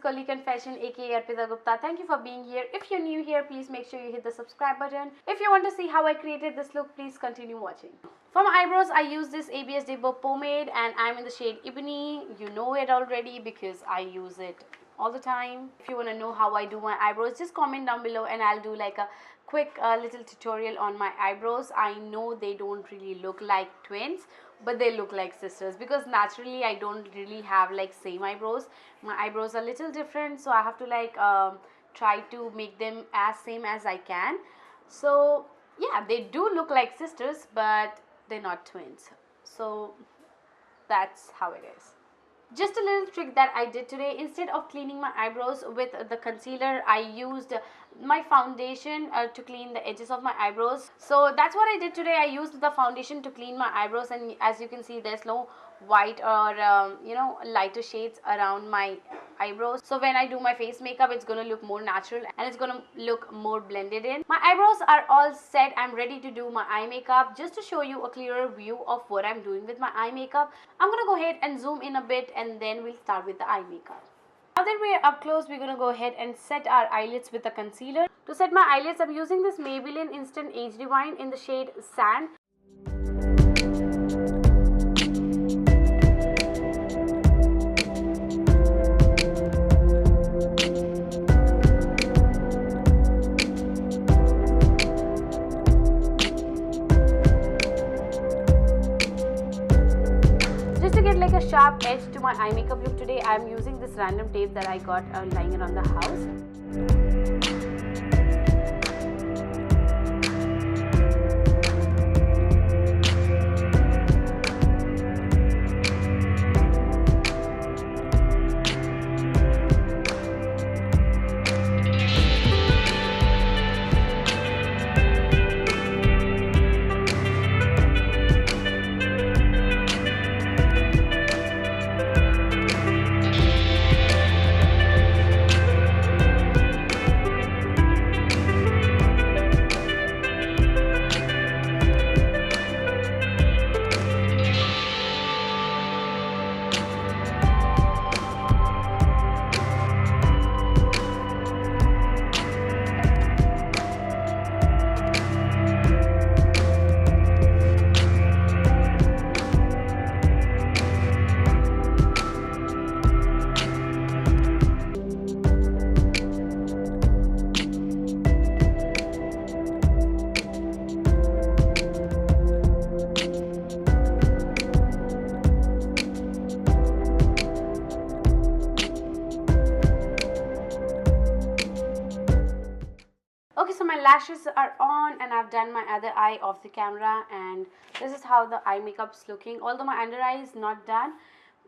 Girly Confession, aka Arpita Gupta. Thank you for being here. If you're new here, please make sure you hit the subscribe button. If you want to see how I created this look, please continue watching. For my eyebrows, I use this debelle pomade and I'm in the shade Ebony. You know it already because I use it all the time. If you want to know how I do my eyebrows, just comment down below and I'll do like a quick little tutorial on my eyebrows. I know they don't really look like twins, but they look like sisters because naturally I don't really have like same eyebrows. My eyebrows are a little different, so I have to like try to make them as same as I can. So yeah, they do look like sisters, but they're not twins. So that's how it is. Just a little trick that I did today, instead of cleaning my eyebrows with the concealer, I used my foundation to clean the edges of my eyebrows. So that's what I did today. I used the foundation to clean my eyebrows, and as you can see, there's no white or lighter shades around my eyebrows. So when I do my face makeup, it's gonna look more natural and it's gonna look more blended in. My eyebrows are all set. I'm ready to do my eye makeup. Just to show you a clearer view of what I'm doing with my eye makeup, I'm gonna go ahead and zoom in a bit and then we'll start with the eye makeup. Now that we're up close, we're gonna go ahead and set our eyelids with the concealer. To set my eyelids, I'm using this Maybelline Instant Age Divine in the shade Sand. Like a sharp edge to my eye makeup look today, I am using this random tape that I got lying around the house. Okay, so my lashes are on and I've done my other eye off the camera, and this is how the eye makeup's looking. Although my under eye is not done,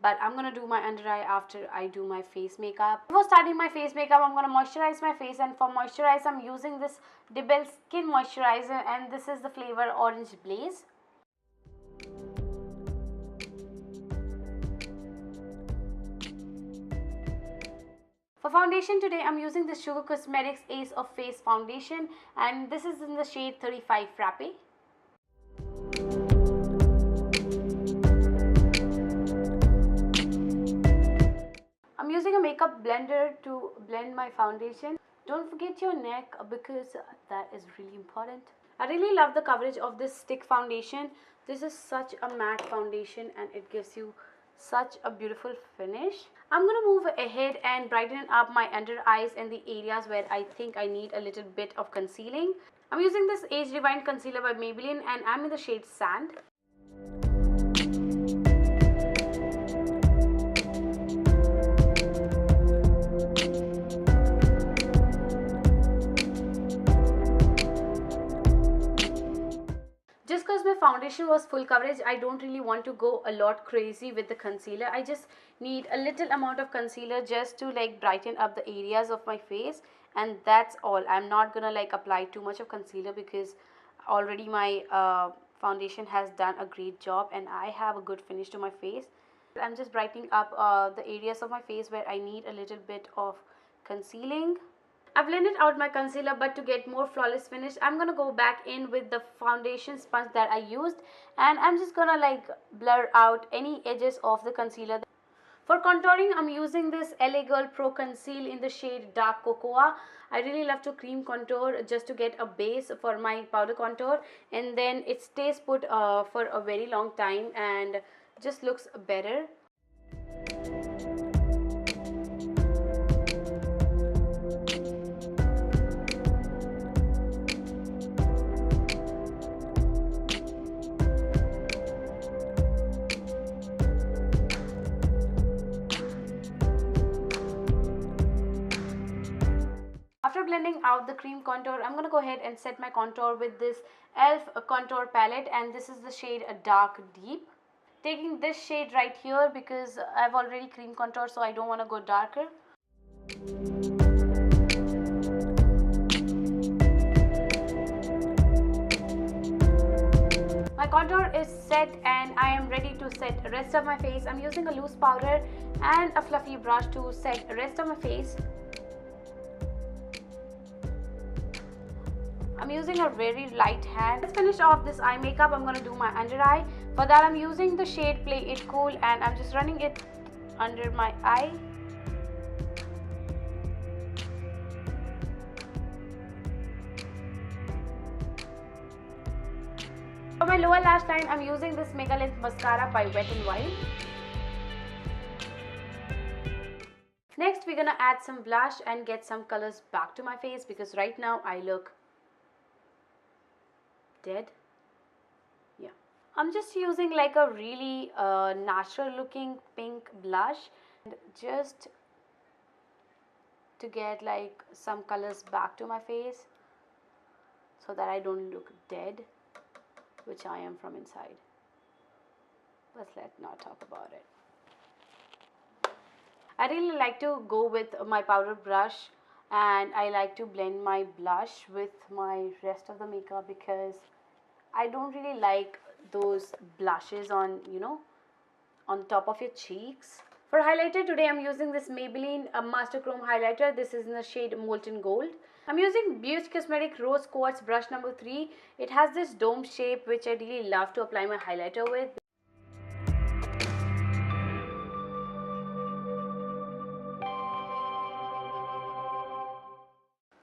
but I'm gonna do my under eye after I do my face makeup. Before starting my face makeup, I'm gonna moisturize my face, and for moisturize, I'm using this debelle skin moisturizer, and this is the flavor Orange Blaze. For foundation today, I'm using this Sugar Cosmetics Ace of Face foundation, and this is in the shade 35 Frappe. I'm using a makeup blender to blend my foundation. Don't forget your neck because that is really important. I really love the coverage of this stick foundation. This is such a matte foundation and it gives you such a beautiful finish. I'm gonna move ahead and brighten up my under eyes and the areas where I think I need a little bit of concealing. I'm using this Age Divine concealer by Maybelline and I'm in the shade Sand. Just because my foundation was full coverage, I don't really want to go a lot crazy with the concealer. I just need a little amount of concealer just to like brighten up the areas of my face, and that's all. I'm not gonna like apply too much of concealer because already my foundation has done a great job and I have a good finish to my face. I'm just brightening up the areas of my face where I need a little bit of concealing. I've blended out my concealer, but to get more flawless finish, I'm gonna go back in with the foundation sponge that I used, and I'm just gonna like blur out any edges of the concealer. For contouring, I'm using this LA Girl Pro Conceal in the shade Dark Cocoa. I really love to cream contour just to get a base for my powder contour, and then it stays put for a very long time and just looks better. After blending out the cream contour, I'm going to go ahead and set my contour with this e.l.f. contour palette, and this is the shade Dark Deep. Taking this shade right here because I've already cream contour, so I don't want to go darker. My contour is set and I am ready to set the rest of my face. I'm using a loose powder and a fluffy brush to set the rest of my face. I'm using a very light hand. Let's finish off this eye makeup. I'm going to do my under eye. For that, I'm using the shade Play It Cool and I'm just running it under my eye. For my lower lash line, I'm using this Mega Length Mascara by Wet n Wild. Next, we're going to add some blush and get some colors back to my face because right now I look dead. Yeah, I'm just using like a really natural looking pink blush just to get like some colors back to my face so that I don't look dead, which I am from inside. But let's not talk about it. I really like to go with my powder brush and I like to blend my blush with my rest of the makeup because I don't really like those blushes on, on top of your cheeks. For highlighter today, I'm using this Maybelline Master Chrome highlighter. This is in the shade Molten Gold. I'm using Beauty Cosmetic Rose Quartz brush number 3. It has this dome shape which I really love to apply my highlighter with.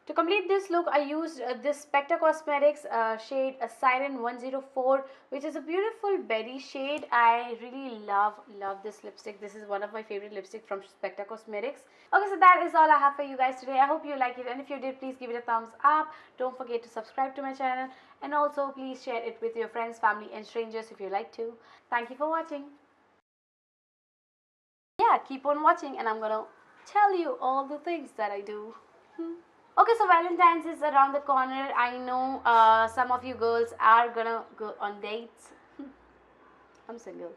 To complete this look, I used this Spekta Cosmetics shade Siren 104, which is a beautiful berry shade. I really love this lipstick. This is one of my favorite lipsticks from Spekta Cosmetics. Okay, so that is all I have for you guys today. I hope you like it, and if you did, please give it a thumbs up. Don't forget to subscribe to my channel, and also please share it with your friends, family, and strangers if you like to. Thank you for watching. Yeah, keep on watching, and I'm gonna tell you all the things that I do. Okay, so Valentine's is around the corner. I know some of you girls are gonna go on dates. I'm single.